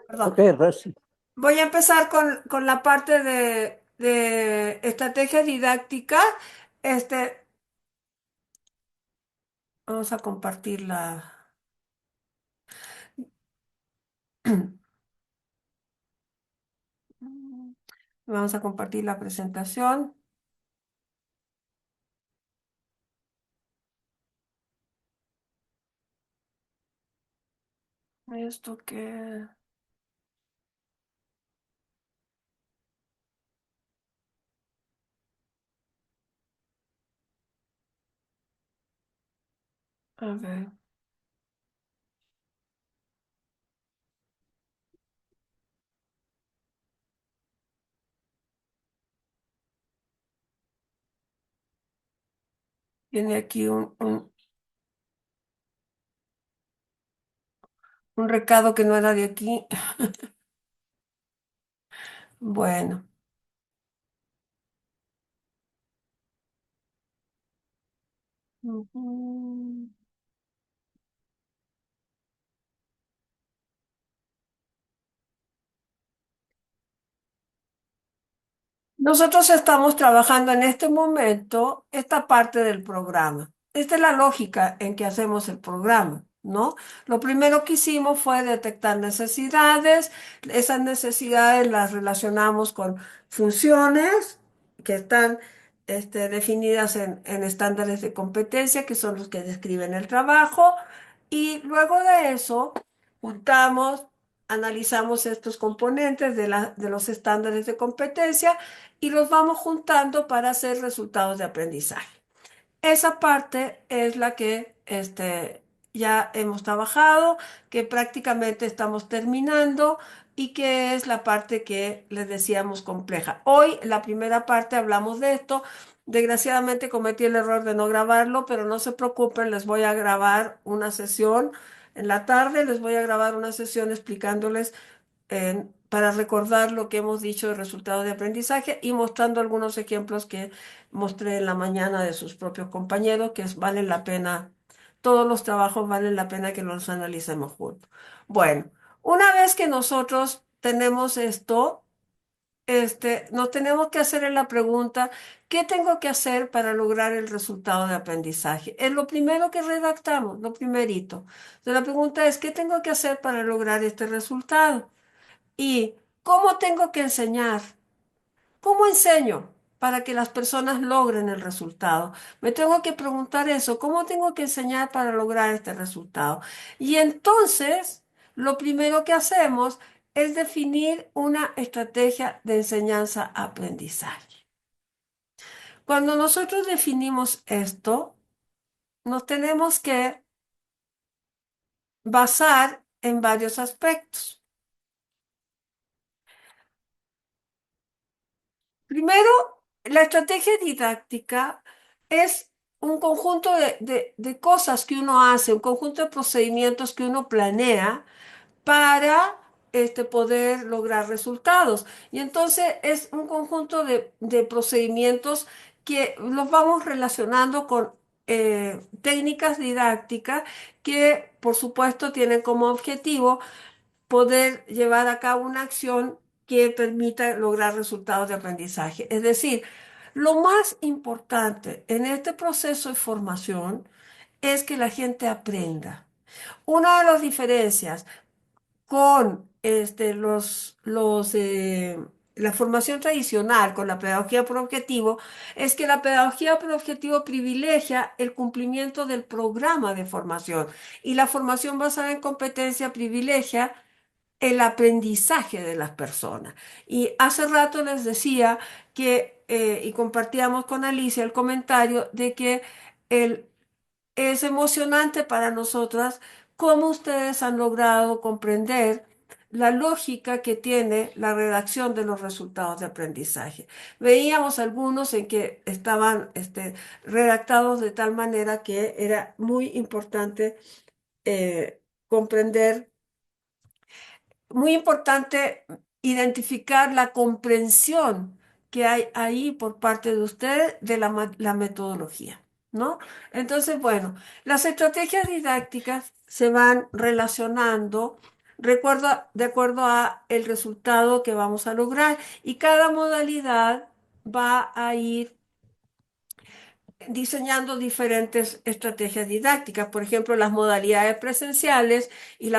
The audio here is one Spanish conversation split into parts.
Perdón. Ok, Rosy. Voy a empezar con la parte de estrategia didáctica. Este, vamos a compartirla. Vamos a compartir la presentación. Esto que... A ver. Tiene aquí un recado que no era de aquí. Bueno. Ujú. Nosotros estamos trabajando en este momento esta parte del programa. Esta es la lógica en que hacemos el programa, ¿no? Lo primero que hicimos fue detectar necesidades. Esas necesidades las relacionamos con funciones que están definidas en estándares de competencia, que son los que describen el trabajo. Y luego de eso, juntamos, analizamos estos componentes de los estándares de competencia y los vamos juntando para hacer resultados de aprendizaje. Esa parte es la que ya hemos trabajado, que prácticamente estamos terminando y que es la parte que les decíamos compleja. Hoy, la primera parte, hablamos de esto. Desgraciadamente cometí el error de no grabarlo, pero no se preocupen, les voy a grabar una sesión en la tarde, les voy a grabar una sesión explicándoles para recordar lo que hemos dicho de resultados de aprendizaje y mostrando algunos ejemplos que mostré en la mañana de sus propios compañeros, valen la pena, todos los trabajos valen la pena que los analicemos juntos. Bueno, una vez que nosotros tenemos esto, nos tenemos que hacer en la pregunta, ¿qué tengo que hacer para lograr el resultado de aprendizaje? Es lo primero que redactamos, lo primerito. Entonces, la pregunta es, ¿qué tengo que hacer para lograr este resultado? ¿Y cómo tengo que enseñar? ¿Cómo enseño para que las personas logren el resultado? Me tengo que preguntar eso, ¿cómo tengo que enseñar para lograr este resultado? Y entonces, lo primero que hacemos es definir una estrategia de enseñanza-aprendizaje. Cuando nosotros definimos esto, nos tenemos que basar en varios aspectos. Primero, la estrategia didáctica es un conjunto de cosas que uno hace, un conjunto de procedimientos que uno planea para poder lograr resultados. Y entonces es un conjunto de procedimientos que los vamos relacionando con técnicas didácticas que, por supuesto, tienen como objetivo poder llevar a cabo una acción que permita lograr resultados de aprendizaje. Es decir, lo más importante en este proceso de formación es que la gente aprenda. Una de las diferencias con la formación tradicional, con la pedagogía por objetivo, es que la pedagogía por objetivo privilegia el cumplimiento del programa de formación y la formación basada en competencia privilegia el aprendizaje de las personas. Y hace rato les decía y compartíamos con Alicia el comentario de que el, es emocionante para nosotras cómo ustedes han logrado comprender la lógica que tiene la redacción de los resultados de aprendizaje. Veíamos algunos en que estaban redactados de tal manera que era muy importante comprender muy importante identificar la comprensión que hay ahí por parte de usted de la metodología, ¿no? Entonces, bueno, las estrategias didácticas se van relacionando. de acuerdo a el resultado que vamos a lograr. Y cada modalidad va a ir diseñando diferentes estrategias didácticas. Por ejemplo, las modalidades presenciales y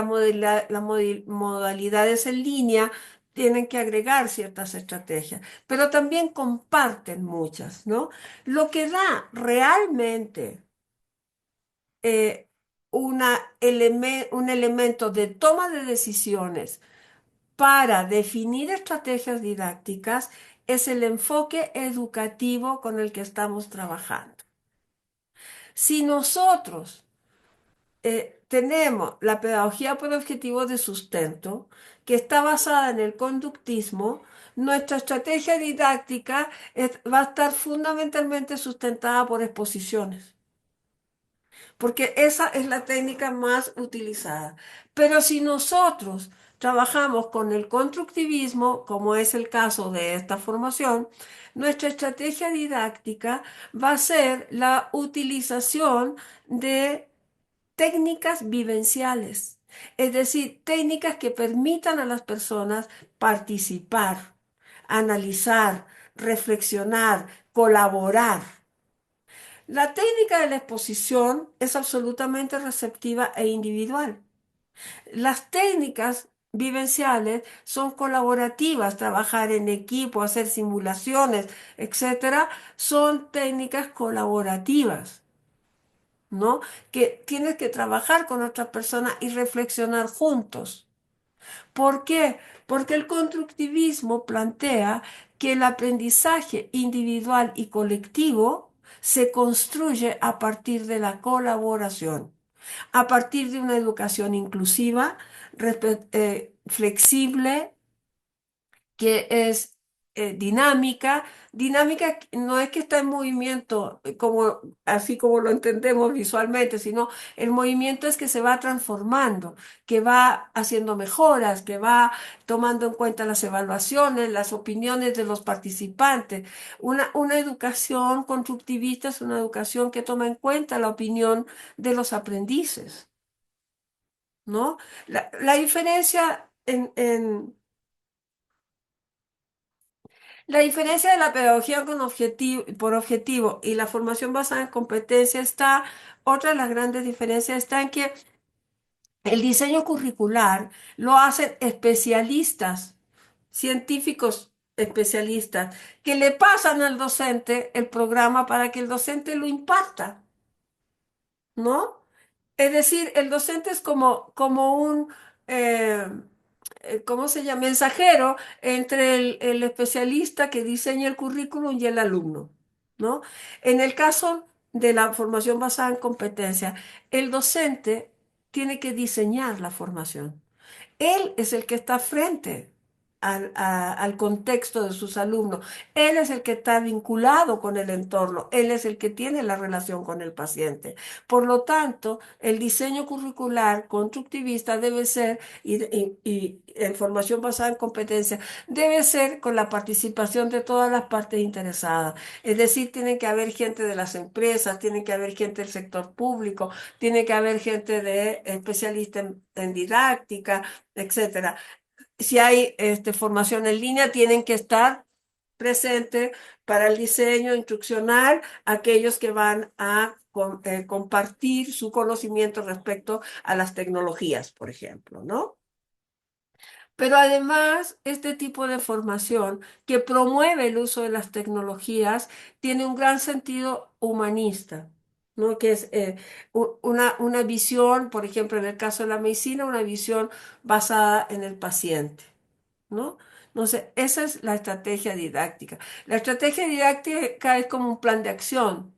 modalidades en línea tienen que agregar ciertas estrategias, pero también comparten muchas, ¿no? Lo que da realmente eh, un elemento de toma de decisiones para definir estrategias didácticas es el enfoque educativo con el que estamos trabajando. Si nosotros tenemos la pedagogía por objetivo de sustento, que está basada en el conductismo, nuestra estrategia didáctica va a estar fundamentalmente sustentada por exposiciones, porque esa es la técnica más utilizada. Pero si nosotros trabajamos con el constructivismo, como es el caso de esta formación, nuestra estrategia didáctica va a ser la utilización de técnicas vivenciales, es decir, técnicas que permitan a las personas participar, analizar, reflexionar, colaborar. La técnica de la exposición es absolutamente receptiva e individual. Las técnicas vivenciales son colaborativas, trabajar en equipo, hacer simulaciones, etcétera, son técnicas colaborativas. ¿No? Que tienes que trabajar con otras personas y reflexionar juntos. ¿Por qué? Porque el constructivismo plantea que el aprendizaje individual y colectivo se construye a partir de la colaboración, a partir de una educación inclusiva, flexible, que es dinámica. Dinámica no es que está en movimiento, como, así como lo entendemos visualmente, sino el movimiento es que se va transformando, que va haciendo mejoras, que va tomando en cuenta las evaluaciones, las opiniones de los participantes. Una educación constructivista es una educación que toma en cuenta la opinión de los aprendices, ¿no? La diferencia la diferencia de la pedagogía por objetivo y la formación basada en competencia está, otra de las grandes diferencias está en que el diseño curricular lo hacen especialistas, científicos especialistas, que le pasan al docente el programa para que el docente lo imparta, ¿no? Es decir, el docente es como un, eh, ¿cómo se llama? Mensajero entre el especialista que diseña el currículum y el alumno, ¿no? En el caso de la formación basada en competencia, el docente tiene que diseñar la formación. Él es el que está frente al contexto de sus alumnos. Él es el que está vinculado con el entorno. Él es el que tiene la relación con el paciente. Por lo tanto, el diseño curricular constructivista debe ser, y en formación basada en competencia, debe ser con la participación de todas las partes interesadas. Es decir, tiene que haber gente de las empresas, tiene que haber gente del sector público, tiene que haber gente de especialista en didáctica, etcétera. Si hay formación en línea, tienen que estar presentes para el diseño instruccional aquellos que van a compartir su conocimiento respecto a las tecnologías, por ejemplo, ¿no? Pero además, este tipo de formación que promueve el uso de las tecnologías tiene un gran sentido humanista, ¿no? Que es una visión, por ejemplo, en el caso de la medicina, una visión basada en el paciente, ¿no? Entonces, esa es la estrategia didáctica. La estrategia didáctica es como un plan de acción,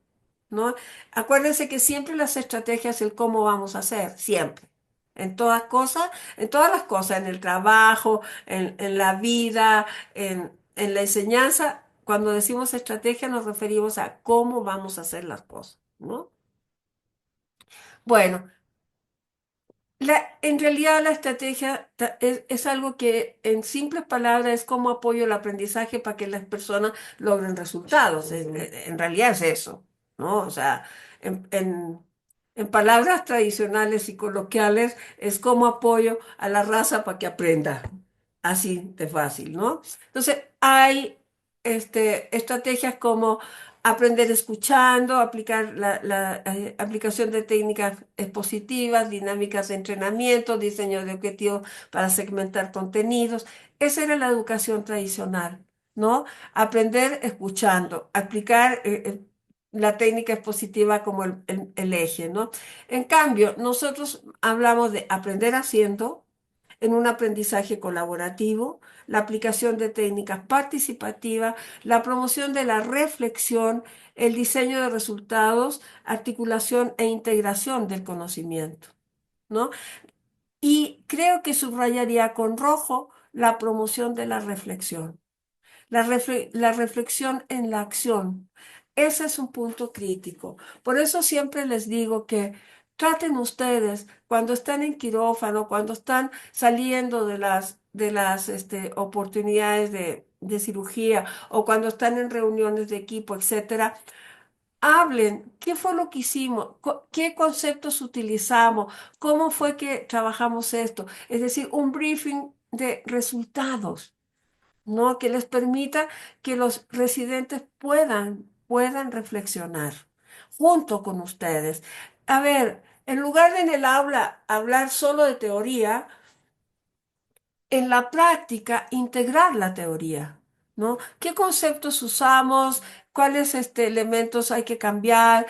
¿no? Acuérdense que siempre las estrategias, el cómo vamos a hacer, siempre. En todas cosas, en todas las cosas, en el trabajo, en la vida, en la enseñanza, cuando decimos estrategia nos referimos a cómo vamos a hacer las cosas, ¿no? Bueno, en realidad la estrategia es algo que en simples palabras es como apoyo al aprendizaje para que las personas logren resultados. En realidad es eso, ¿no? O sea, en, en- En palabras tradicionales y coloquiales, es como apoyo a la raza para que aprenda. Así de fácil, ¿no? Entonces, hay estrategias como aprender escuchando, aplicar la aplicación de técnicas expositivas, dinámicas de entrenamiento, diseño de objetivos para segmentar contenidos. Esa era la educación tradicional, ¿no? Aprender escuchando, aplicar la técnica expositiva como el eje, ¿no? En cambio, nosotros hablamos de aprender haciendo en un aprendizaje colaborativo, la aplicación de técnicas participativas, la promoción de la reflexión, el diseño de resultados, articulación e integración del conocimiento, ¿no? Y creo que subrayaría con rojo la promoción de la reflexión. La reflexión en la acción. Ese es un punto crítico. Por eso siempre les digo que traten ustedes cuando están en quirófano, cuando están saliendo de las oportunidades de cirugía o cuando están en reuniones de equipo, etcétera, hablen qué fue lo que hicimos, qué conceptos utilizamos, cómo fue que trabajamos esto. Es decir, un briefing de resultados. ¿No? Que les permita que los residentes puedan reflexionar junto con ustedes. A ver, en lugar de en el aula hablar solo de teoría, en la práctica integrar la teoría, ¿no? ¿Qué conceptos usamos? ¿Cuáles elementos hay que cambiar?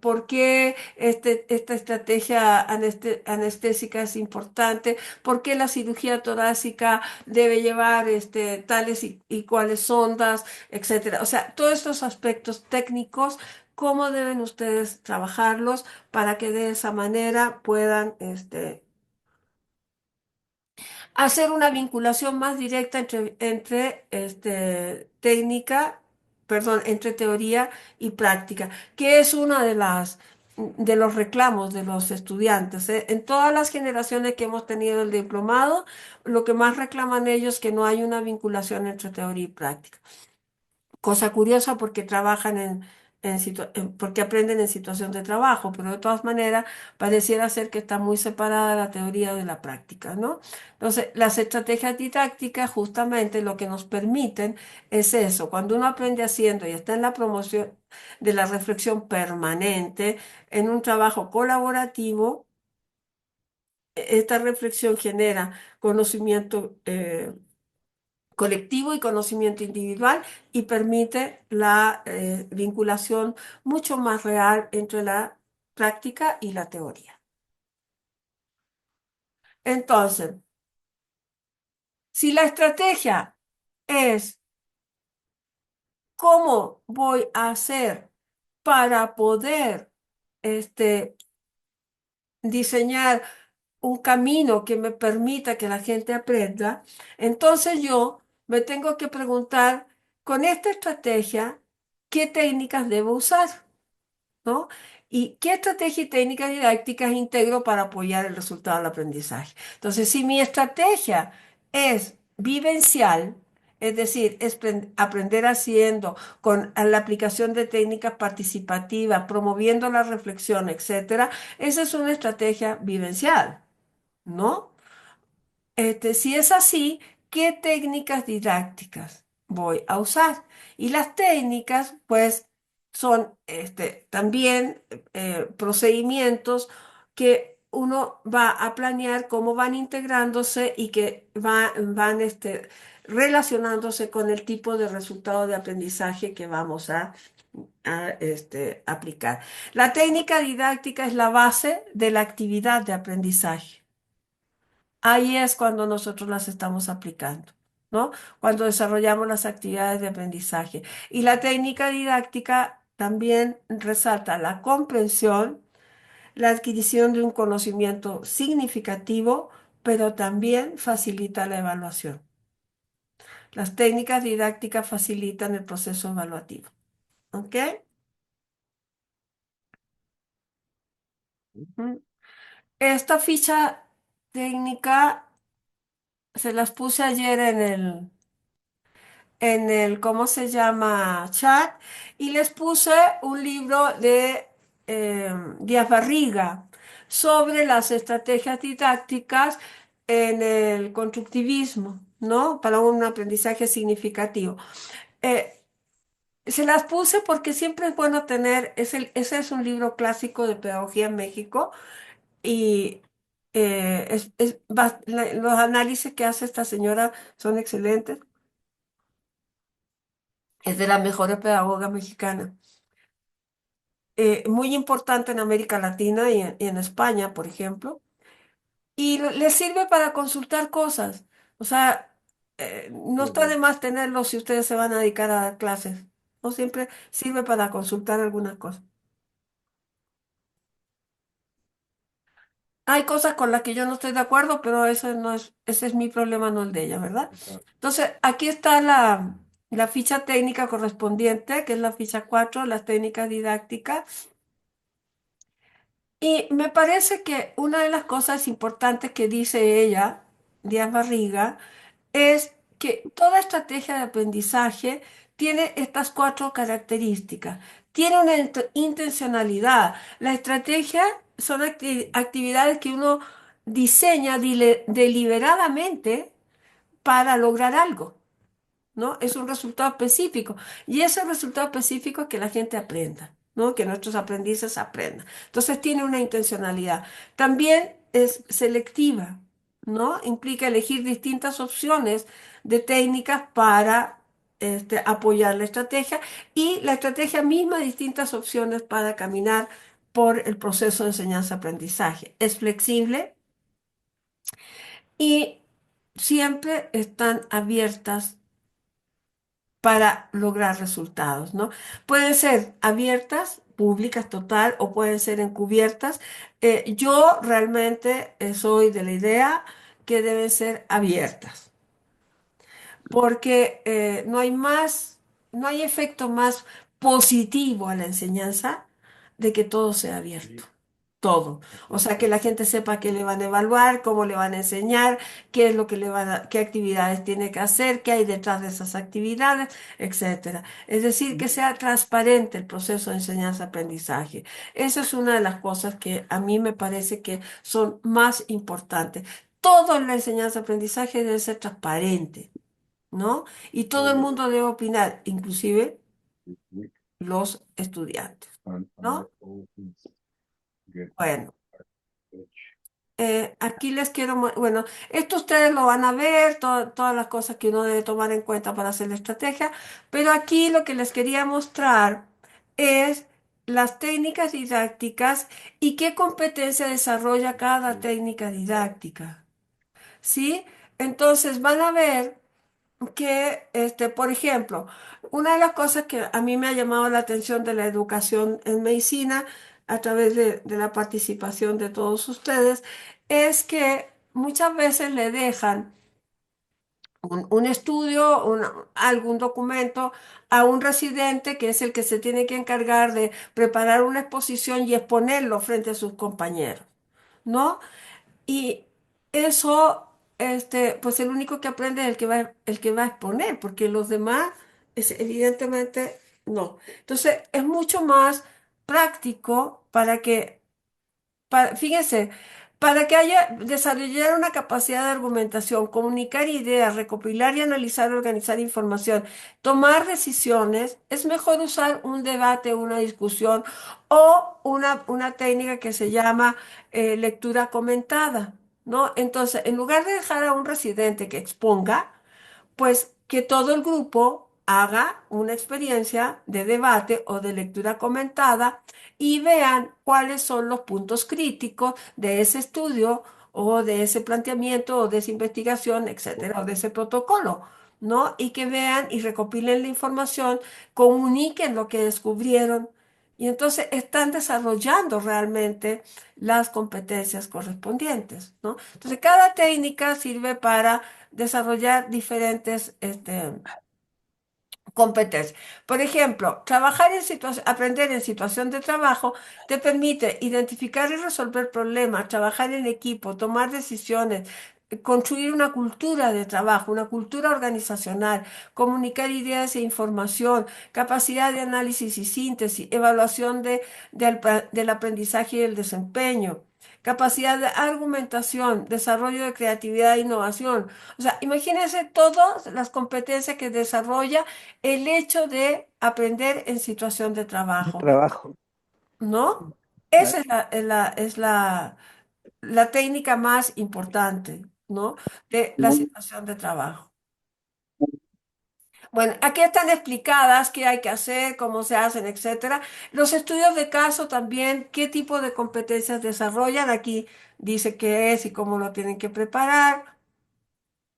¿Por qué esta estrategia anestésica es importante? ¿Por qué la cirugía torácica debe llevar tales y cuáles sondas, etcétera? O sea, todos estos aspectos técnicos, ¿cómo deben ustedes trabajarlos para que de esa manera puedan hacer una vinculación más directa entre técnica, perdón, entre teoría y práctica, que es una de los reclamos de los estudiantes, ¿eh? En todas las generaciones que hemos tenido el diplomado, lo que más reclaman ellos es que no hay una vinculación entre teoría y práctica. Cosa curiosa porque trabajan porque aprenden en situación de trabajo, pero de todas maneras pareciera ser que está muy separada la teoría de la práctica, ¿no? Entonces, las estrategias didácticas justamente lo que nos permiten es eso. Cuando uno aprende haciendo y está en la promoción de la reflexión permanente, en un trabajo colaborativo, esta reflexión genera conocimiento colectivo y conocimiento individual y permite la vinculación mucho más real entre la práctica y la teoría. Entonces, si la estrategia es cómo voy a hacer para poder este, diseñar un camino que me permita que la gente aprenda, entonces yo me tengo que preguntar, con esta estrategia, ¿qué técnicas debo usar? ¿No? ¿Y qué estrategia y técnicas didácticas integro para apoyar el resultado del aprendizaje? Entonces, si mi estrategia es vivencial, es decir, aprender haciendo, con la aplicación de técnicas participativas, promoviendo la reflexión, etcétera, esa es una estrategia vivencial, ¿no? Si es así, ¿qué técnicas didácticas voy a usar? Y las técnicas, pues, son también procedimientos que uno va a planear cómo van integrándose y que van relacionándose con el tipo de resultado de aprendizaje que vamos a aplicar. La técnica didáctica es la base de la actividad de aprendizaje. Ahí es cuando nosotros las estamos aplicando, ¿no? Cuando desarrollamos las actividades de aprendizaje. Y la técnica didáctica también resalta la comprensión, la adquisición de un conocimiento significativo, pero también facilita la evaluación. Las técnicas didácticas facilitan el proceso evaluativo, ¿ok? Ujú. Esta ficha técnica se las puse ayer ¿cómo se llama? Chat, y les puse un libro de Díaz Barriga sobre las estrategias didácticas en el constructivismo, ¿no? Para un aprendizaje significativo. Eh, Se las puse porque siempre es bueno tener, ese es un libro clásico de pedagogía en México y los análisis que hace esta señora son excelentes. Es de las mejores pedagogas mexicanas. Muy importante en América Latina y en España, por ejemplo. Y les sirve para consultar cosas. O sea, no está de Ujú. más tenerlo si ustedes se van a dedicar a dar clases. No siempre sirve para consultar algunas cosas. Hay cosas con las que yo no estoy de acuerdo, pero eso no es, ese es mi problema, no el de ella, ¿verdad? Exacto. Entonces, aquí está la ficha técnica correspondiente, que es la ficha 4, las técnicas didácticas. Y me parece que una de las cosas importantes que dice ella, Díaz Barriga, es que toda estrategia de aprendizaje tiene estas cuatro características. Tiene una intencionalidad. La estrategia son actividades que uno diseña deliberadamente para lograr algo, ¿no? Es un resultado específico. Y ese resultado específico es que la gente aprenda, ¿no? Que nuestros aprendices aprendan. Entonces tiene una intencionalidad. También es selectiva, ¿no? Implica elegir distintas opciones de técnicas para apoyar la estrategia y la estrategia misma distintas opciones para caminar por el proceso de enseñanza-aprendizaje. Es flexible y siempre están abiertas para lograr resultados, ¿no? Pueden ser abiertas, públicas total, o pueden ser encubiertas. Yo realmente soy de la idea que deben ser abiertas, porque no hay efecto más positivo a la enseñanza de que todo sea abierto. Sí, Todo. O sea, que exacto. la gente sepa qué le van a evaluar, cómo le van a enseñar, qué es lo que qué actividades tiene que hacer, qué hay detrás de esas actividades, etcétera. Es decir, que sea transparente el proceso de enseñanza-aprendizaje. Esa es una de las cosas que a mí me parece que son más importantes. Todo en la enseñanza-aprendizaje debe ser transparente, ¿no? Y todo el Totally. mundo debe opinar, inclusive We los estudiantes, on ¿no? our own get Bueno. rich. Aquí les quiero, bueno, esto ustedes lo van a ver, todas las cosas que uno debe tomar en cuenta para hacer la estrategia, pero aquí lo que les quería mostrar es las técnicas didácticas y qué competencia desarrolla cada técnica didáctica, ¿sí? Entonces van a ver que, por ejemplo, una de las cosas que a mí me ha llamado la atención de la educación en medicina, a través de la participación de todos ustedes, es que muchas veces le dejan un estudio, algún documento a un residente que es el que se tiene que encargar de preparar una exposición y exponerlo frente a sus compañeros, ¿no? Y eso, pues el único que aprende es el que va a exponer, porque los demás, evidentemente, no. Entonces, es mucho más práctico fíjense, para que haya desarrollar una capacidad de argumentación, comunicar ideas, recopilar y analizar, organizar información, tomar decisiones, es mejor usar un debate, una discusión o una técnica que se llama lectura comentada, ¿no? Entonces, en lugar de dejar a un residente que exponga, pues que todo el grupo haga una experiencia de debate o de lectura comentada y vean cuáles son los puntos críticos de ese estudio o de ese planteamiento o de esa investigación, etcétera, o de ese protocolo, ¿no? Y que vean y recopilen la información, comuniquen lo que descubrieron y entonces están desarrollando realmente las competencias correspondientes, ¿no? Entonces, cada técnica sirve para desarrollar diferentes competencias. Por ejemplo, aprender en situación de trabajo te permite identificar y resolver problemas, trabajar en equipo, tomar decisiones, construir una cultura de trabajo, una cultura organizacional, comunicar ideas e información, capacidad de análisis y síntesis, evaluación del aprendizaje y el desempeño, capacidad de argumentación, desarrollo de creatividad e innovación. O sea, imagínense todas las competencias que desarrolla el hecho de aprender en situación de de trabajo, trabajo. ¿no? Claro. Esa es la técnica más importante, ¿no? De la situación de trabajo. Bueno, aquí están explicadas qué hay que hacer, cómo se hacen, etcétera. Los estudios de caso también, qué tipo de competencias desarrollan. Aquí dice qué es y cómo lo tienen que preparar.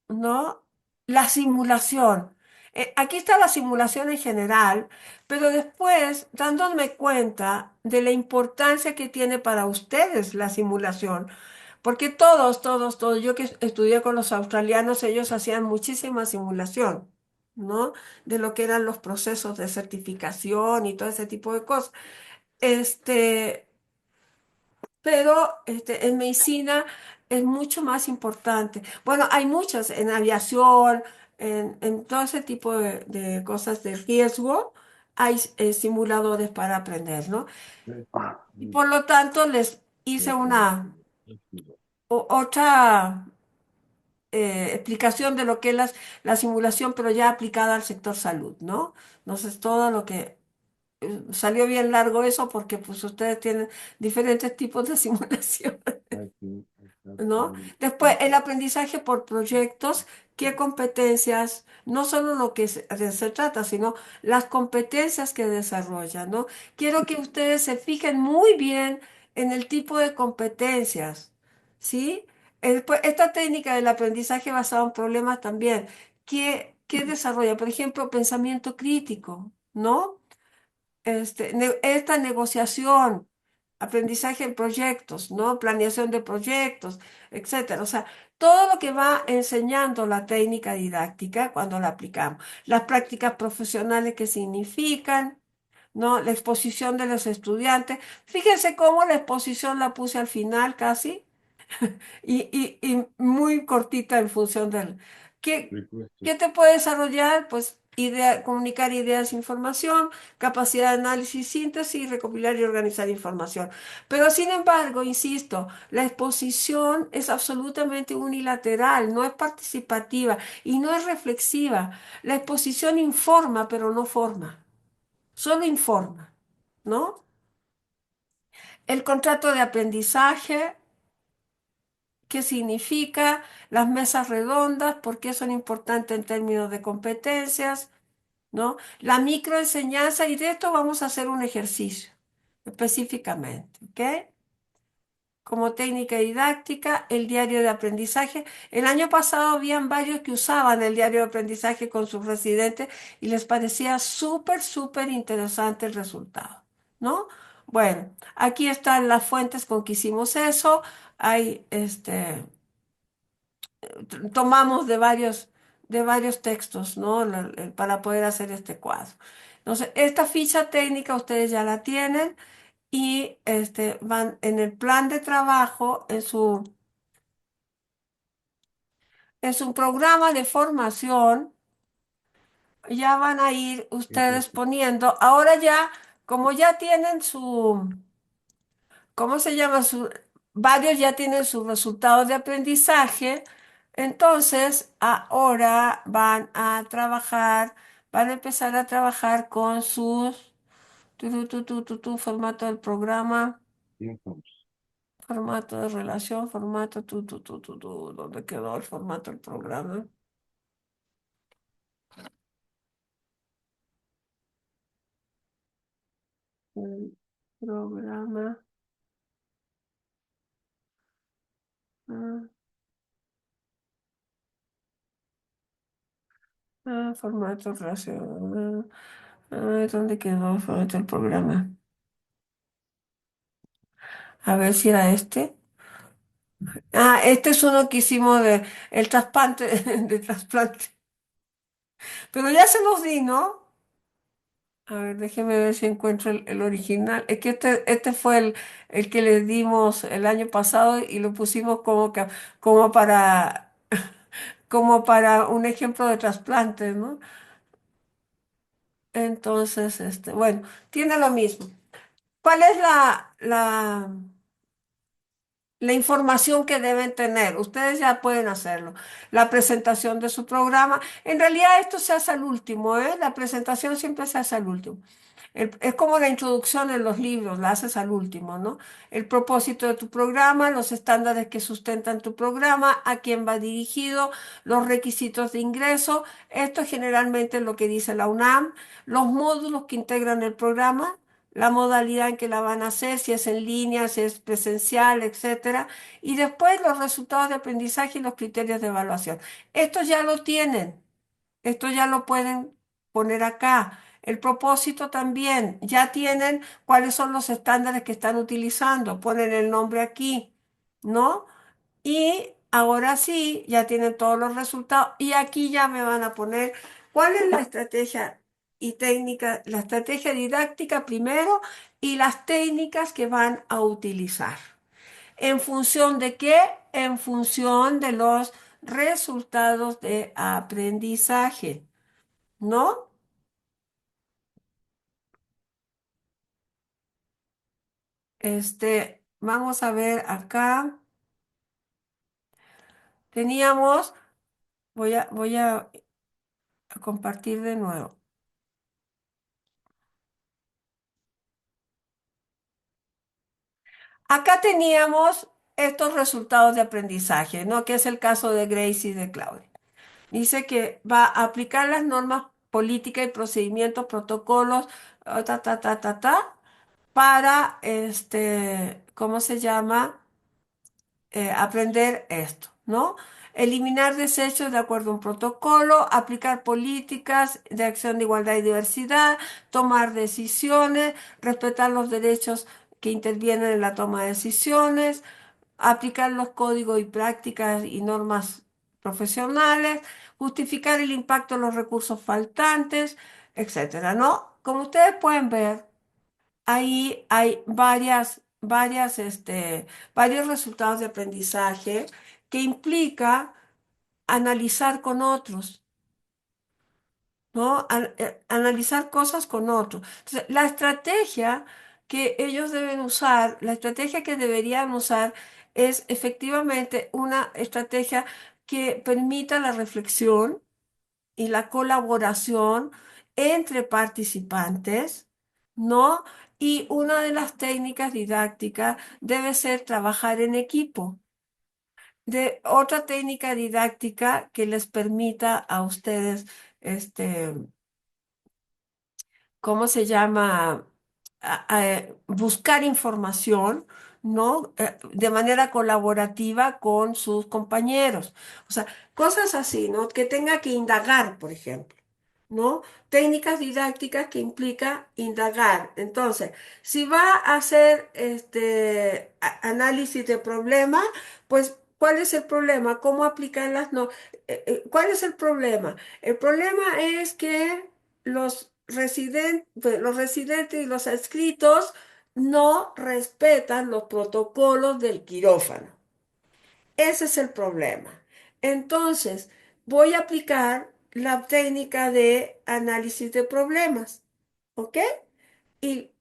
¿No? La simulación. Aquí está la simulación en general, pero después, dándome cuenta de la importancia que tiene para ustedes la simulación, porque todos, yo que estudié con los australianos, ellos hacían muchísima simulación, ¿no? De lo que eran los procesos de certificación y todo ese tipo de cosas. Este, pero en medicina es mucho más importante. Bueno, hay muchas en aviación, en todo ese tipo de cosas de riesgo, hay simuladores para aprender, ¿no? That's Ah, Y por lo tanto les hice okay. una Let's do that. otra explicación de lo que es la simulación, pero ya aplicada al sector salud, ¿no? Entonces, todo lo que salió bien largo eso porque pues ustedes tienen diferentes tipos de simulación. I have ¿No? already Después, finished el it. aprendizaje por proyectos, qué Okay. competencias, no solo lo que se trata, sino las competencias que desarrollan, ¿no? Quiero que ustedes se fijen muy bien en el tipo de competencias, ¿sí? Después, esta técnica del aprendizaje basado en problemas también, ¿qué desarrolla? Por ejemplo, pensamiento crítico, ¿no? Esta negociación, aprendizaje en proyectos, ¿no? Planeación de proyectos, etcétera. O sea, todo lo que va enseñando la técnica didáctica cuando la aplicamos. Las prácticas profesionales que significan, ¿no? La exposición de los estudiantes. Fíjense cómo la exposición la puse al final casi y muy cortita en función del... ¿Qué, Requested. qué te puede desarrollar? Pues comunicar ideas, información, capacidad de análisis, síntesis, recopilar y organizar información. Pero sin embargo, insisto, la exposición es absolutamente unilateral, no es participativa y no es reflexiva. La exposición informa, pero no forma, solo informa, ¿no? El contrato de aprendizaje. ¿Qué significa? Las mesas redondas, por qué son importantes en términos de competencias, ¿no? La microenseñanza, y de esto vamos a hacer un ejercicio específicamente, ¿ok? Como técnica didáctica, el diario de aprendizaje. El año pasado habían varios que usaban el diario de aprendizaje con sus residentes y les parecía súper interesante el resultado, ¿no? Bueno, aquí están las fuentes con que hicimos eso. Hay tomamos de varios textos, ¿no? Para poder hacer este cuadro. Entonces, esta ficha técnica ustedes ya la tienen y van en el plan de trabajo, en su programa de formación, ya van a ir ustedes Requested. poniendo, ahora ya, como ya tienen ¿cómo se llama? Varios ya tienen sus resultados de aprendizaje, entonces ahora van a empezar a trabajar con sus formato del programa, Here comes. formato de relación, formato ¿dónde quedó el formato del programa? El programa, ah, formato de relación, ¿dónde quedó el formato del programa? A ver si era este. Este es uno que hicimos de el trasplante, de trasplante. Pero ya se los di, ¿no? A ver, déjeme ver si encuentro el original. Es que este fue el que le dimos el año pasado y lo pusimos como para, como para un ejemplo de trasplante, ¿no? Entonces, bueno, tiene lo mismo. ¿Cuál es la información que deben tener? Ustedes ya pueden hacerlo. La presentación de su programa. En realidad esto se hace al último, ¿eh? La presentación siempre se hace al último. Es como la introducción en los libros, la haces al último, ¿no? El propósito de tu programa, los estándares que sustentan tu programa, a quién va dirigido, los requisitos de ingreso. Esto es generalmente lo que dice la UNAM, los módulos que integran el programa, la modalidad en que la van a hacer, si es en línea, si es presencial, etcétera. Y después los resultados de aprendizaje y los criterios de evaluación. Esto ya lo tienen. Esto ya lo pueden poner acá. El propósito también, ya tienen cuáles son los estándares que están utilizando, ponen el nombre aquí, ¿no? Y ahora sí, ya tienen todos los resultados y aquí ya me van a poner cuál es la estrategia y técnica, la estrategia didáctica primero y las técnicas que van a utilizar. ¿En función de qué? En función de los resultados de aprendizaje. ¿No? Vamos a ver acá. Teníamos, voy a compartir de nuevo. Acá teníamos estos resultados de aprendizaje, ¿no? Que es el caso de Grace y de Claudia. Dice que va a aplicar las normas políticas y procedimientos, protocolos, para, ¿cómo se llama? Aprender esto, ¿no? Eliminar desechos de acuerdo a un protocolo, aplicar políticas de acción de igualdad y diversidad, tomar decisiones, respetar los derechos que intervienen en la toma de decisiones, aplicar los códigos y prácticas y normas profesionales, justificar el impacto de los recursos faltantes, etcétera, ¿no? Como ustedes pueden ver, ahí hay varios resultados de aprendizaje que implica analizar con otros, ¿no? Analizar cosas con otros. Entonces, la estrategia que ellos deben usar, la estrategia que deberían usar es efectivamente una estrategia que permita la reflexión y la colaboración entre participantes, ¿no? Y una de las técnicas didácticas debe ser trabajar en equipo. De otra técnica didáctica que les permita a ustedes, este, ¿cómo se llama? Buscar información, ¿no? De manera colaborativa con sus compañeros. O sea, cosas así, ¿no? Que tenga que indagar, por ejemplo. ¿No? Técnicas didácticas que implica indagar. Entonces, si va a hacer análisis de problema, pues, ¿cuál es el problema? ¿Cómo aplicarlas? No. ¿Cuál es el problema? El problema es que los residentes y los adscritos no respetan los protocolos del quirófano. Ese es el problema. Entonces, voy a aplicar la técnica de análisis de problemas, ¿ok? Y,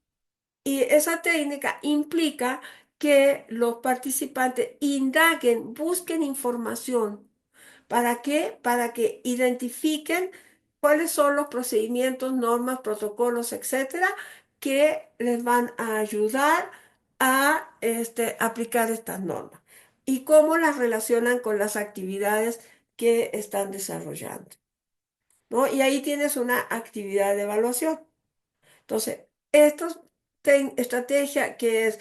y esa técnica implica que los participantes indaguen, busquen información. ¿Para qué? Para que identifiquen cuáles son los procedimientos, normas, protocolos, etcétera, que les van a ayudar a aplicar estas normas y cómo las relacionan con las actividades que están desarrollando, ¿no? Y ahí tienes una actividad de evaluación. Entonces, esta estrategia que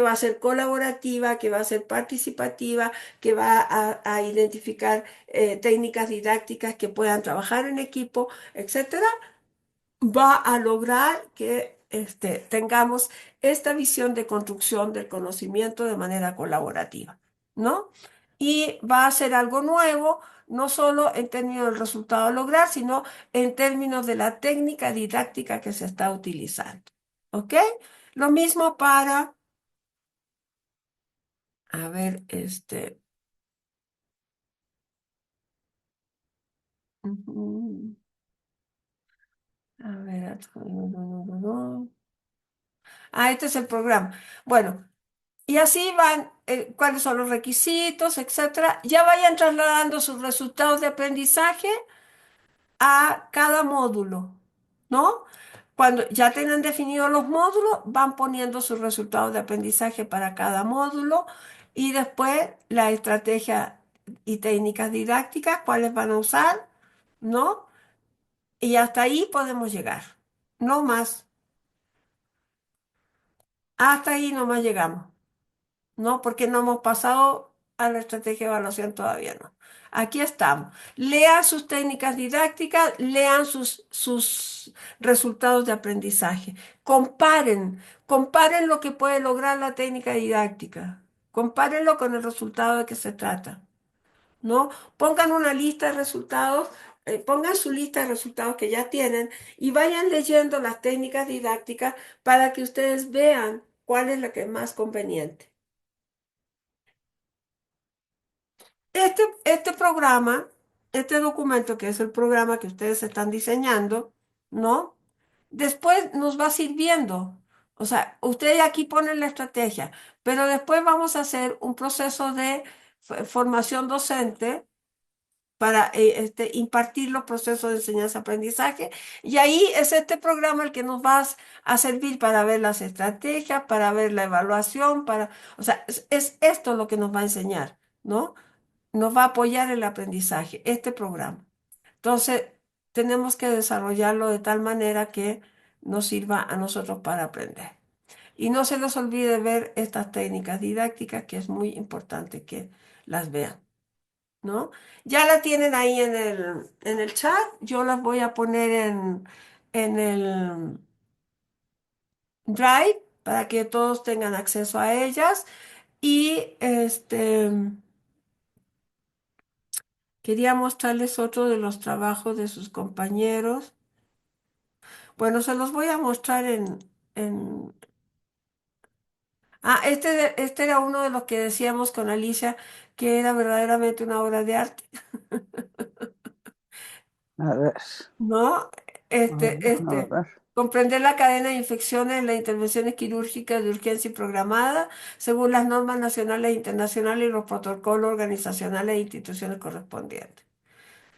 va a ser colaborativa, que va a ser participativa, que va a identificar técnicas didácticas que puedan trabajar en equipo, etcétera, va a lograr que tengamos esta visión de construcción del conocimiento de manera colaborativa, ¿no? y va a ser algo nuevo, no solo en términos del resultado a lograr, sino en términos de la técnica didáctica que se está utilizando. ¿Ok? Lo mismo para, a ver, ujú, a ver, este es el programa. Bueno, y así van, cuáles son los requisitos, etcétera. Ya vayan trasladando sus resultados de aprendizaje a cada módulo, ¿no? Cuando ya tengan definidos los módulos, van poniendo sus resultados de aprendizaje para cada módulo y después la estrategia y técnicas didácticas, cuáles van a usar, ¿no? Y hasta ahí podemos llegar, no más. Hasta ahí nomás llegamos. ¿No? Porque no hemos pasado a la estrategia de evaluación todavía, no. Aquí estamos. Lean sus técnicas didácticas, lean sus resultados de aprendizaje. Comparen lo que puede lograr la técnica didáctica. Compárenlo con el resultado de que se trata, ¿no? Pongan una lista de resultados, pongan su lista de resultados que ya tienen y vayan leyendo las técnicas didácticas para que ustedes vean cuál es la que es más conveniente. Este programa, este documento que es el programa que ustedes están diseñando, ¿no? Después nos va sirviendo. O sea, ustedes aquí ponen la estrategia, pero después vamos a hacer un proceso de formación docente para impartir los procesos de enseñanza-aprendizaje. Y ahí es este programa el que nos va a servir para ver las estrategias, para ver la evaluación, o sea, es esto lo que nos va a enseñar, ¿no? Nos va a apoyar el aprendizaje, este programa. Entonces, tenemos que desarrollarlo de tal manera que nos sirva a nosotros para aprender. Y no se les olvide ver estas técnicas didácticas, que es muy importante que las vean, ¿no? Ya la tienen ahí en el chat, yo las voy a poner en el Drive para que todos tengan acceso a ellas. Y quería mostrarles otro de los trabajos de sus compañeros. Bueno, se los voy a mostrar en... este era uno de los que decíamos con Alicia que era verdaderamente una obra de arte, A ver, ¿no? a ver. Comprender la cadena de infecciones en las intervenciones quirúrgicas de urgencia y programada según las normas nacionales e internacionales y los protocolos organizacionales e instituciones correspondientes.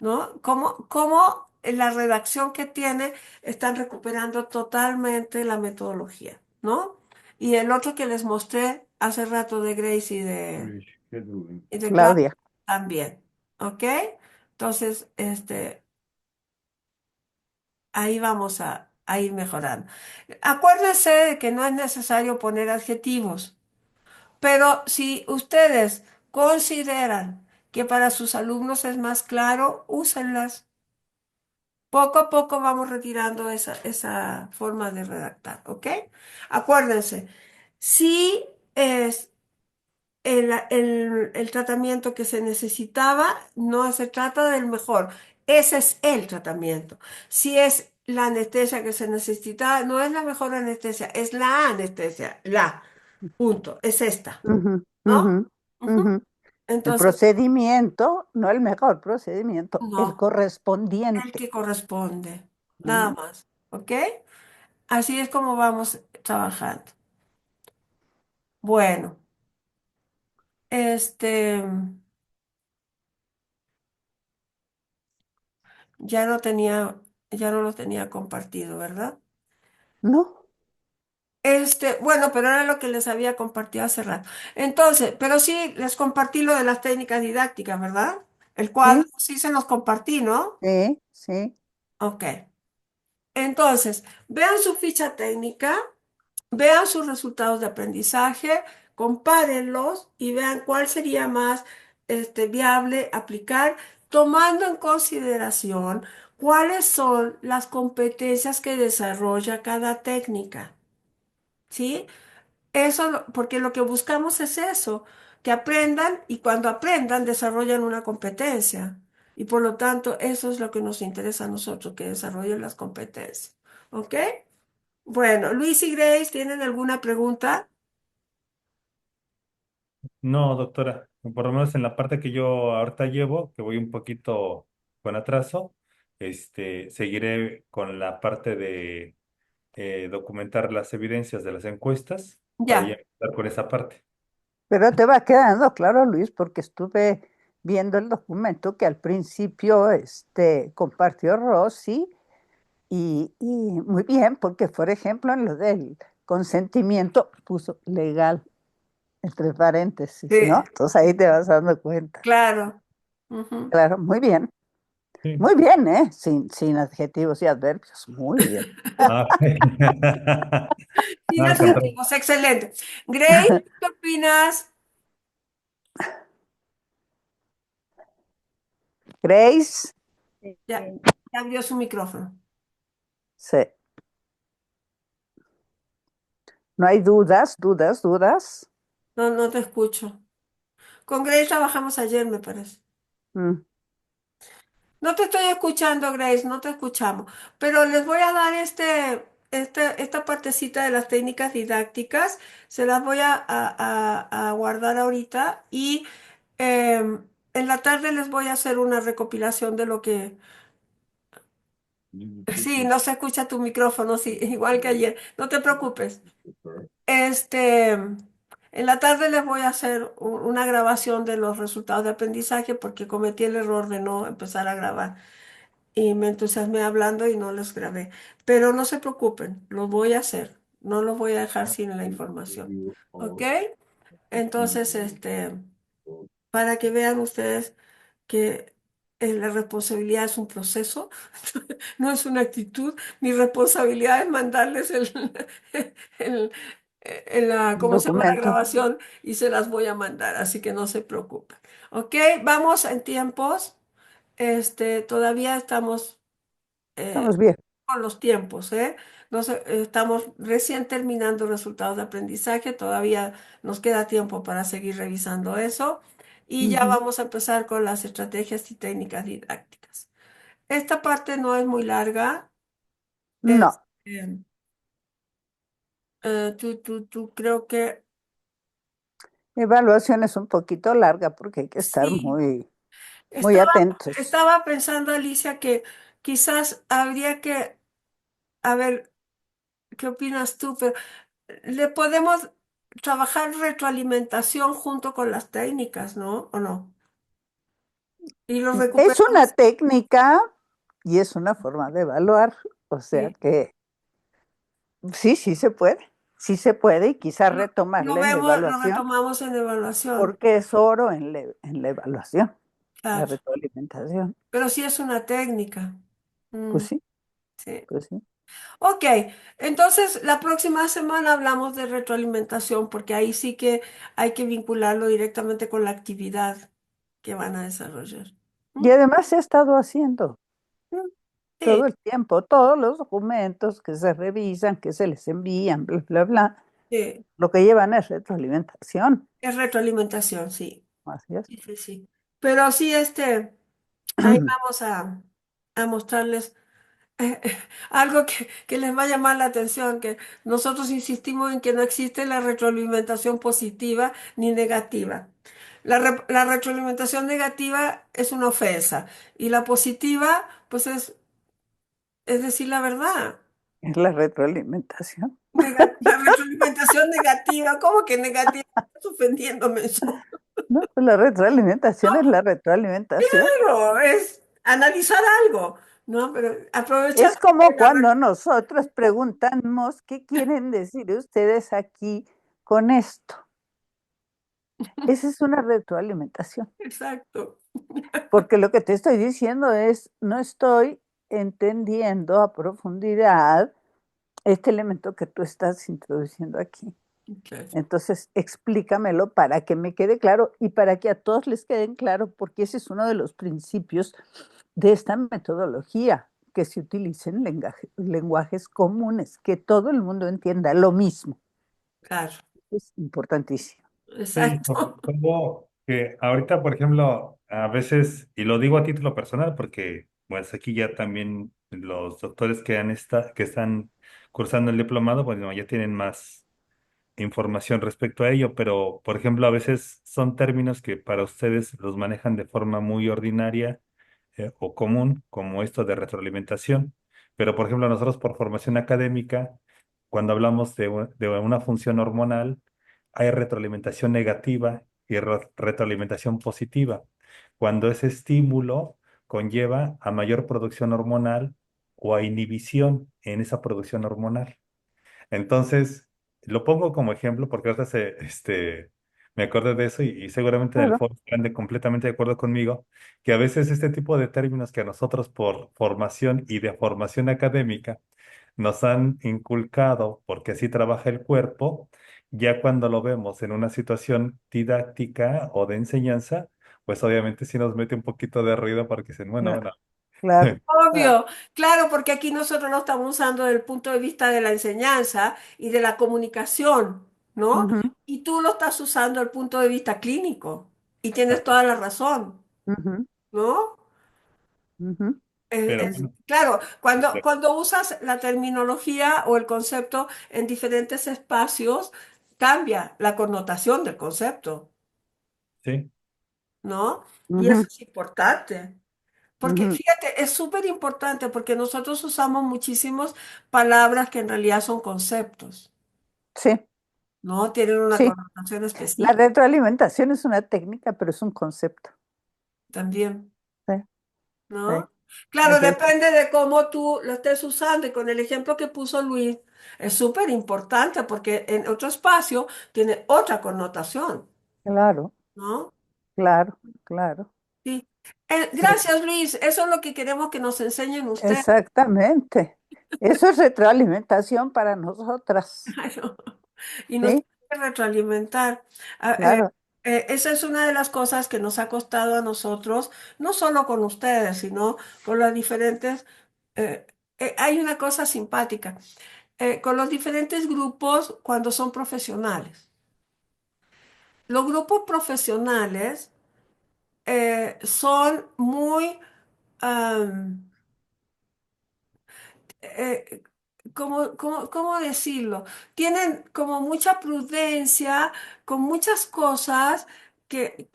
¿No? Cómo en la redacción que tiene están recuperando totalmente la metodología, ¿no? Y el otro que les mostré hace rato de Grace Rescheduling. y de Claudia Claudia. también, ¿ok? Entonces, ahí vamos a ir mejorando. Acuérdense de que no es necesario poner adjetivos, pero si ustedes consideran que para sus alumnos es más claro, úsenlas. Poco a poco vamos retirando esa forma de redactar, ¿ok? Acuérdense, si es el tratamiento que se necesitaba, no se trata del mejor, ese es el tratamiento. Si es la anestesia que se necesitaba, no es la mejor anestesia, es la anestesia, punto, es esta, Ujú, ¿no? ujú, Ujú. ujú. El Entonces, procedimiento, no el mejor procedimiento, el no, el correspondiente. que corresponde, nada Ujú. más, ¿ok? Así es como vamos trabajando. Bueno, este, ya no tenía, ya no lo tenía compartido, ¿verdad? No, Bueno, pero era lo que les había compartido hace rato. Entonces, pero sí, les compartí lo de las técnicas didácticas, ¿verdad? El cuadro sí, sí se los compartí, ¿no? sí, sí. Ok. Entonces, vean su ficha técnica. Vean sus resultados de aprendizaje, compárenlos y vean cuál sería más viable aplicar, tomando en consideración cuáles son las competencias que desarrolla cada técnica. ¿Sí? Porque lo que buscamos es eso, que aprendan y cuando aprendan desarrollan una competencia. Y por lo tanto, eso es lo que nos interesa a nosotros, que desarrollen las competencias. ¿Ok? Bueno, Luis y Grace, ¿tienen alguna pregunta? No, doctora, por lo menos en la parte que yo ahorita llevo, que voy un poquito con atraso, seguiré con la parte de documentar las evidencias de las encuestas para ya Ya, empezar con esa parte. Pero te va quedando claro, Luis, porque estuve viendo el documento que al principio compartió Rosy y muy bien, porque por ejemplo en lo del consentimiento puso legal entre paréntesis, sí, ¿no? Entonces ahí te vas dando cuenta. claro. Ujú. Claro, Sí. muy bien, ¿eh? Sin adjetivos y adverbios, muy bien. Ah, ok. Sin No, al contrario. adjetivos, excelente. Grace, ¿qué opinas? Grace, Ya, ya abrió su micrófono. sí. No hay dudas. No, no te escucho. Con Grace trabajamos ayer, me parece. Mm, No te estoy escuchando, Grace, no te escuchamos. Pero les voy a dar esta partecita de las técnicas didácticas. Se las voy a guardar ahorita y en la tarde les voy a hacer una recopilación de lo que... Sí, no se escucha tu micrófono, sí, igual que ayer. No te preocupes. En la tarde les voy a hacer una grabación de los resultados de aprendizaje porque cometí el error de no empezar a grabar y me entusiasmé hablando y no los grabé. Pero no se preocupen, lo voy a hacer. No los voy a dejar sin la información. ¿Ok? Entonces, para que vean ustedes que la responsabilidad es un proceso, no es una actitud. Mi responsabilidad es mandarles el, ¿cómo se llama? La documento. grabación y se las voy a mandar, así que no se preocupen. ¿Ok? Vamos en tiempos. Todavía estamos Estamos bien. con los tiempos, ¿eh? Estamos recién terminando resultados de aprendizaje, todavía nos queda tiempo para seguir revisando eso y ya Ujú. vamos a empezar con las estrategias y técnicas didácticas. Esta parte no es muy larga, es, No, tú creo que evaluación es un poquito larga porque hay que estar sí. muy Estaba, atentos. estaba pensando, Alicia, que quizás habría que, a ver, ¿qué opinas tú? Pero le podemos trabajar retroalimentación junto con las técnicas, ¿no? ¿O no? Y los Es una recuperamos. técnica y es una forma de evaluar, o sea Sí. que sí se puede y quizás Lo retomarla en la vemos, lo evaluación retomamos en evaluación. porque es oro en la evaluación, la Claro. retroalimentación. Pero sí es una técnica. Pues Mm, sí, sí. pues sí. Ok, entonces la próxima semana hablamos de retroalimentación porque ahí sí que hay que vincularlo directamente con la actividad que van a desarrollar. Y ¿Mm? además se ha estado haciendo Mm. Sí, todo el tiempo, todos los documentos que se revisan, que se les envían, bla, bla, bla, sí. lo que llevan es retroalimentación. Es retroalimentación, sí. Así es. Sí, sí, sí. Pero sí, ahí vamos a mostrarles algo que les va a llamar la atención, que nosotros insistimos en que no existe la retroalimentación positiva ni negativa. La retroalimentación negativa es una ofensa y la positiva, pues es decir la verdad. Es la retroalimentación. La retroalimentación negativa, ¿cómo que negativa? Estás ofendiéndome eso. No, pues la retroalimentación es la retroalimentación. Pero es analizar algo, ¿no? Pero aprovechar Es como la cuando nosotros preguntamos qué quieren decir ustedes aquí con esto. Esa es una retroalimentación, exacto. porque lo que te estoy diciendo es, no estoy entendiendo a profundidad este elemento que tú estás introduciendo aquí. Ok, Entonces, explícamelo para que me quede claro y para que a todos les queden claro, porque ese es uno de los principios de esta metodología, que se utilicen lenguajes comunes, que todo el mundo entienda lo mismo. claro. Es importantísimo. Sí, sobre Exacto. todo que ahorita, por ejemplo, a veces, y lo digo a título personal porque pues aquí ya también los doctores que están cursando el diplomado, pues no, ya tienen más información respecto a ello, pero por ejemplo, a veces son términos que para ustedes los manejan de forma muy ordinaria o común, como esto de retroalimentación. Pero por ejemplo, nosotros por formación académica, cuando hablamos de una función hormonal, hay retroalimentación negativa y retroalimentación positiva. Cuando ese estímulo conlleva a mayor producción hormonal o a inhibición en esa producción hormonal. Entonces, lo pongo como ejemplo porque ahorita me acordé de eso y seguramente en el Claro, foro estarán completamente de acuerdo conmigo, que a veces este tipo de términos que a nosotros por formación y de formación académica nos han inculcado, porque así trabaja el cuerpo, ya cuando lo vemos en una situación didáctica o de enseñanza, pues obviamente sí nos mete un poquito de ruido porque dicen, bueno, cla- bueno, claro, claro. Obvio, claro, porque aquí nosotros lo estamos usando desde el punto de vista de la enseñanza y de la comunicación, ¿no? Ujú, Y tú lo estás usando desde el punto de vista clínico y tienes toda la razón, ujú, ¿no? ujú. pero Sí, bueno, Claro, este, cuando usas la terminología o el concepto en diferentes espacios, cambia la connotación del concepto, sí, ¿no? Y eso ujú, es importante. Porque ujú. fíjate, es súper importante porque nosotros usamos muchísimas palabras que en realidad son conceptos, Sí, ¿no? Tienen una sí. connotación La específica retroalimentación es una técnica, pero es un concepto. también, Sí, sí. ¿no? Claro, Así es que, depende de cómo tú lo estés usando y con el ejemplo que puso Luis, es súper importante porque en otro espacio tiene otra connotación, claro, ¿no? claro, claro. Sí. Sí, Gracias, Luis. Eso es lo que queremos que nos enseñen ustedes. exactamente. Eso es retroalimentación para nosotras. Claro. Y nos Sí, tiene que retroalimentar. Ah, claro. esa es una de las cosas que nos ha costado a nosotros, no solo con ustedes, sino con las diferentes... eh, hay una cosa simpática, con los diferentes grupos cuando son profesionales. Los grupos profesionales son muy... eh, ¿cómo decirlo? Tienen como mucha prudencia con muchas cosas que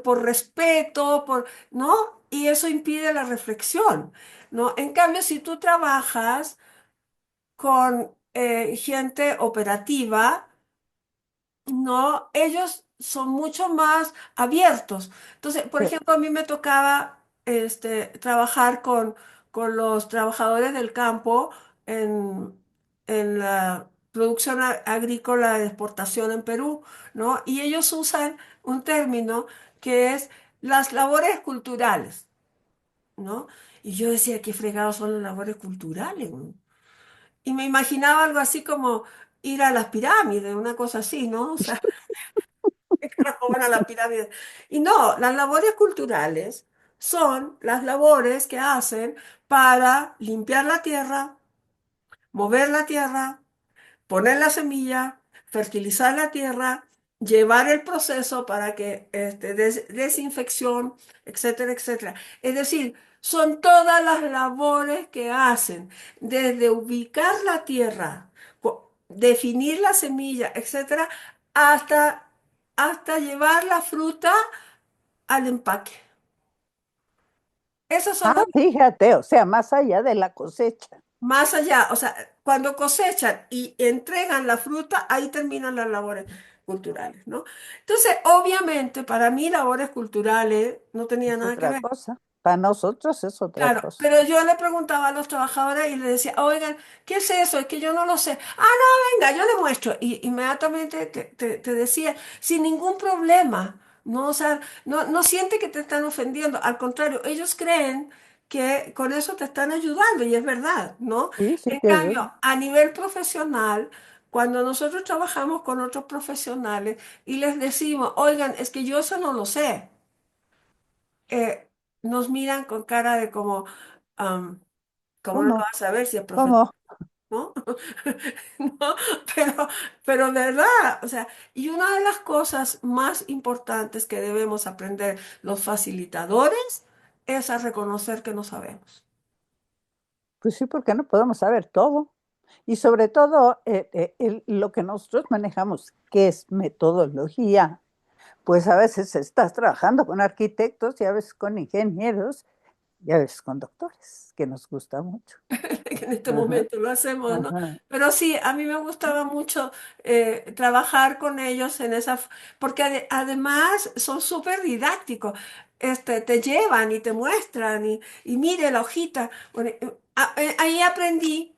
por respeto, ¿no? Y eso impide la reflexión, ¿no? En cambio, si tú trabajas con gente operativa, no, ellos son mucho más abiertos. Entonces, por Sí. ejemplo, a mí me tocaba trabajar con los trabajadores del campo en, en la producción agrícola de exportación en Perú, ¿no? Y ellos usan un término que es las labores culturales, ¿no? Y yo decía, ¿qué fregados son las labores culturales, ¿no? Y me imaginaba algo así como ir a las pirámides, una cosa así, ¿no? O sea, cómo van a la pirámide. Y no, las labores culturales son las labores que hacen para limpiar la tierra, mover la tierra, poner la semilla, fertilizar la tierra, llevar el proceso para que desinfección, etcétera, etcétera. Es decir, son todas las labores que hacen, desde ubicar la tierra, definir la semilla, etcétera, hasta llevar la fruta al empaque. Esas son Ah, las fíjate, o sea, más allá de la cosecha. más allá, o sea, cuando cosechan y entregan la fruta, ahí terminan las labores culturales, ¿no? Entonces, obviamente, para mí labores culturales no tenía Es nada que otra ver. cosa. Para nosotros es otra Claro, cosa. pero yo le preguntaba a los trabajadores y les decía, oigan, ¿qué es eso? Es que yo no lo sé. Ah, no, venga, yo le muestro. Y inmediatamente te decía, sin ningún problema, ¿no? O sea, no siente que te están ofendiendo. Al contrario, ellos creen que con eso te están ayudando y es verdad, ¿no? Sí, sí En te ayuda. cambio, a nivel profesional, cuando nosotros trabajamos con otros profesionales y les decimos, oigan, es que yo eso no lo sé, nos miran con cara de como, ¿cómo no lo ¿Cómo? vas a ver si el profesor? ¿Cómo? ¿no? No, pero, pero de verdad, o sea, y una de las cosas más importantes que debemos aprender los facilitadores es a reconocer que no sabemos. Pues sí, porque no podemos saber todo. Y sobre todo, lo que nosotros manejamos, que es metodología, pues a veces estás trabajando con arquitectos y a veces con ingenieros y a veces con doctores, que nos gusta mucho. Que en este Ajá, momento lo hacemos, ¿no? ajá. Pero sí, a mí me gustaba mucho trabajar con ellos en porque además son súper didácticos. Te llevan y te muestran y mire la hojita. Bueno, ahí aprendí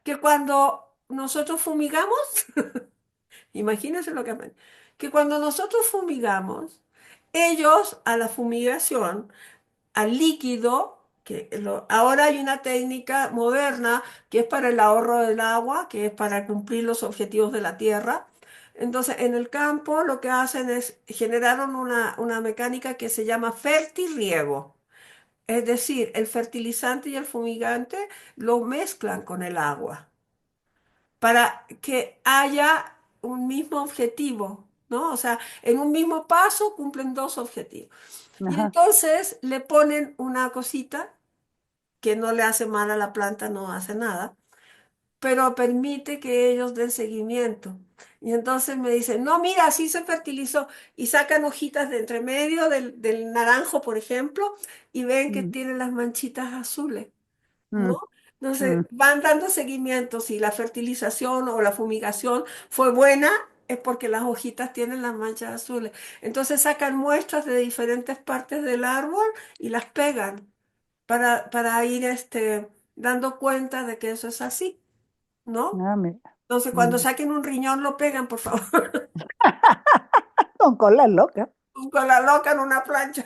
que cuando nosotros fumigamos, imagínense lo que aprendí, que cuando nosotros fumigamos, ellos a la fumigación al líquido, ahora hay una técnica moderna que es para el ahorro del agua, que es para cumplir los objetivos de la tierra. Entonces, en el campo lo que hacen es, generaron una mecánica que se llama fertirriego. Es decir, el fertilizante y el fumigante lo mezclan con el agua para que haya un mismo objetivo, ¿no? O sea, en un mismo paso cumplen dos objetivos. Y Ajá. entonces le ponen una cosita que no le hace mal a la planta, no hace nada, pero permite que ellos den seguimiento. Y entonces me dicen, no, mira, así se fertilizó. Y sacan hojitas de entre medio del naranjo, por ejemplo, y ven que Mm, tiene las manchitas azules, ¿no? mm, Entonces mm. van dando seguimiento. Si la fertilización o la fumigación fue buena, es porque las hojitas tienen las manchas azules. Entonces sacan muestras de diferentes partes del árbol y las pegan para ir dando cuenta de que eso es así, ¿no? Ah, mira. Entonces, cuando Mm. saquen un riñón, lo pegan, por favor, Con cola loca. con la loca en una plancha.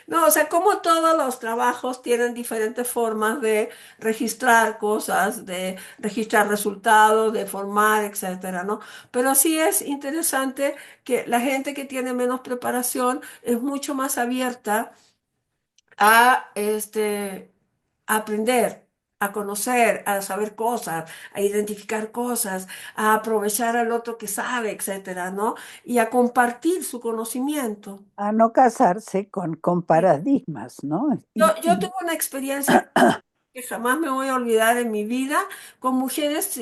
No, o sea, como todos los trabajos tienen diferentes formas de registrar cosas, de registrar resultados, de formar, etcétera, ¿no? Pero sí es interesante que la gente que tiene menos preparación es mucho más abierta a a aprender, a conocer, a saber cosas, a identificar cosas, a aprovechar al otro que sabe, etcétera, ¿no? Y a compartir su conocimiento. A no casarse con paradigmas, ¿no? Yo tuve una experiencia que jamás me voy a olvidar en mi vida con mujeres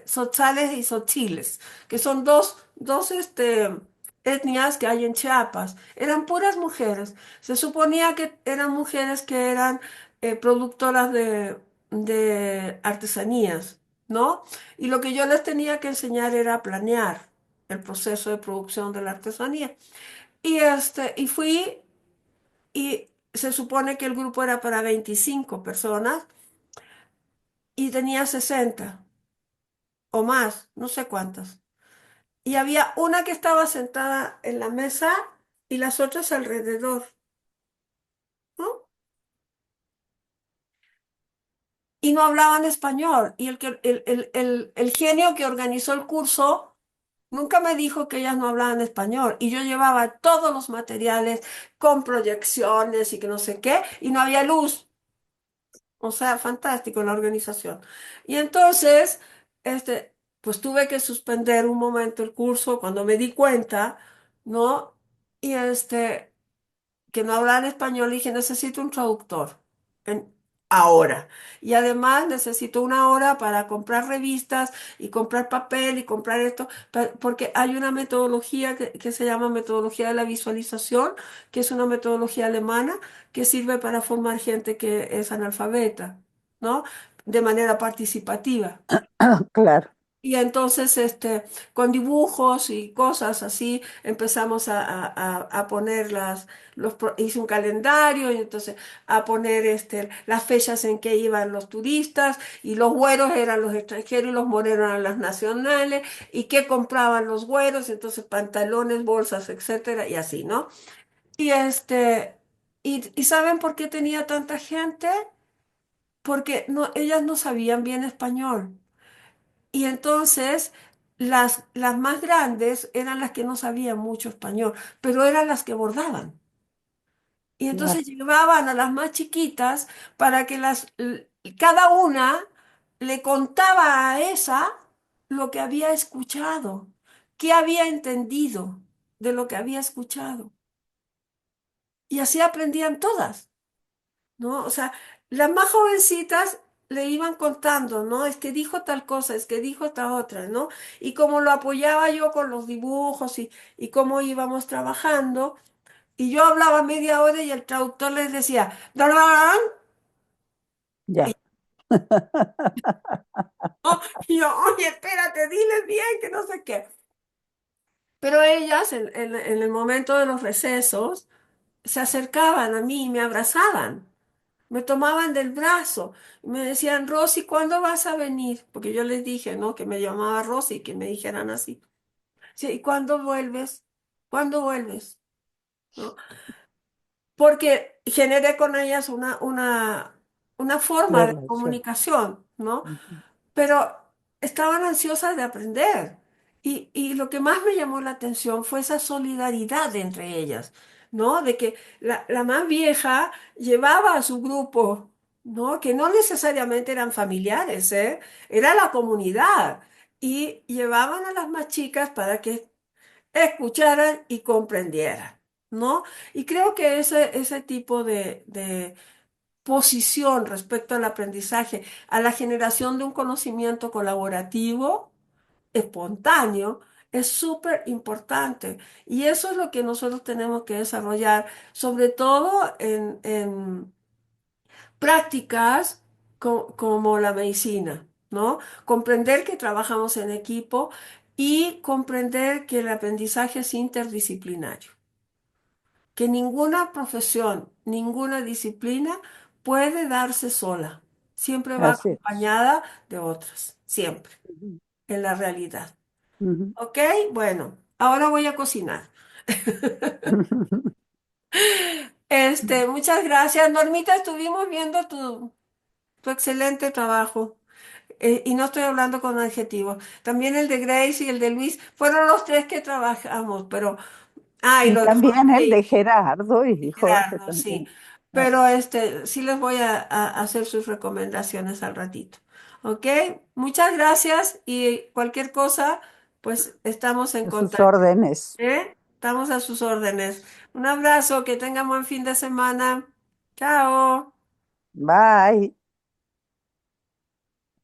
sotzales y sotziles, que son dos etnias que hay en Chiapas. Eran puras mujeres. Se suponía que eran mujeres que eran productoras de artesanías, ¿no? Y lo que yo les tenía que enseñar era planear el proceso de producción de la artesanía. Y fui y se supone que el grupo era para 25 personas y tenía 60 o más, no sé cuántas. Y había una que estaba sentada en la mesa y las otras alrededor, ¿no? Y no hablaban español. Y el genio que organizó el curso nunca me dijo que ellas no hablaban español. Y yo llevaba todos los materiales con proyecciones y que no sé qué, y no había luz. O sea, fantástico la organización. Y entonces, pues tuve que suspender un momento el curso cuando me di cuenta, ¿no? Y que no hablaban español, dije, necesito un traductor en- ahora. Y además necesito una hora para comprar revistas y comprar papel y comprar esto, porque hay una metodología que se llama metodología de la visualización, que es una metodología alemana que sirve para formar gente que es analfabeta, ¿no? De manera participativa. Claro. Y entonces, con dibujos y cosas así, empezamos a poner hice un calendario y entonces a poner las fechas en que iban los turistas y los güeros eran los extranjeros y los morenos eran las nacionales y qué compraban los güeros, entonces pantalones, bolsas, etcétera, y así, ¿no? Y ¿y saben por qué tenía tanta gente? Porque no, ellas no sabían bien español. Y entonces las más grandes eran las que no sabían mucho español, pero eran las que bordaban. Y Claro. entonces llevaban a las más chiquitas para que cada una le contaba a esa lo que había escuchado, qué había entendido de lo que había escuchado. Y así aprendían todas, ¿no? O sea, las más jovencitas le iban contando, ¿no? Es que dijo tal cosa, es que dijo esta otra, ¿no? Y como lo apoyaba yo con los dibujos y cómo íbamos trabajando, y yo hablaba media hora y el traductor les decía, "Darán", y Ya, y yo, oye, espérate, diles bien, que no sé qué. Pero ellas, en el momento de los recesos, se acercaban a mí y me abrazaban. Me tomaban del brazo y me decían, Rosy, ¿cuándo vas a venir? Porque yo les dije, ¿no? Que me llamaba Rosy, que me dijeran así. Sí, ¿y cuándo vuelves? ¿Cuándo vuelves? ¿No? Porque generé con ellas una forma de relación. comunicación, ¿no? Ujú. Pero estaban ansiosas de aprender. Y lo que más me llamó la atención fue esa solidaridad entre ellas, ¿no? De que la más vieja llevaba a su grupo, ¿no? Que no necesariamente eran familiares, ¿eh? Era la comunidad. Y llevaban a las más chicas para que escucharan y comprendieran, ¿no? Y creo que ese tipo de posición respecto al aprendizaje, a la generación de un conocimiento colaborativo, espontáneo, es súper importante. Y eso es lo que nosotros tenemos que desarrollar, sobre todo en prácticas como la medicina, ¿no? Comprender que trabajamos en equipo y comprender que el aprendizaje es interdisciplinario, que ninguna profesión, ninguna disciplina puede darse sola. Siempre va Así es. acompañada de otras, siempre, Ujú. en la realidad. Ujú. ¿Ok? Bueno, ahora voy a cocinar. Muchas gracias, Normita. Estuvimos viendo tu excelente trabajo. Y no estoy hablando con adjetivos. También el de Grace y el de Luis fueron los tres que trabajamos, pero... Ah, y Y lo de también el Jorge de Gerardo y Jorge Gerardo, sí. también. Ah, Pero sí les voy a hacer sus recomendaciones al ratito. ¿Ok? Muchas gracias y cualquier cosa, pues estamos en a sus contacto. órdenes. ¿Eh? Estamos a sus órdenes. Un abrazo, que tengan buen fin de semana. Chao. Bye.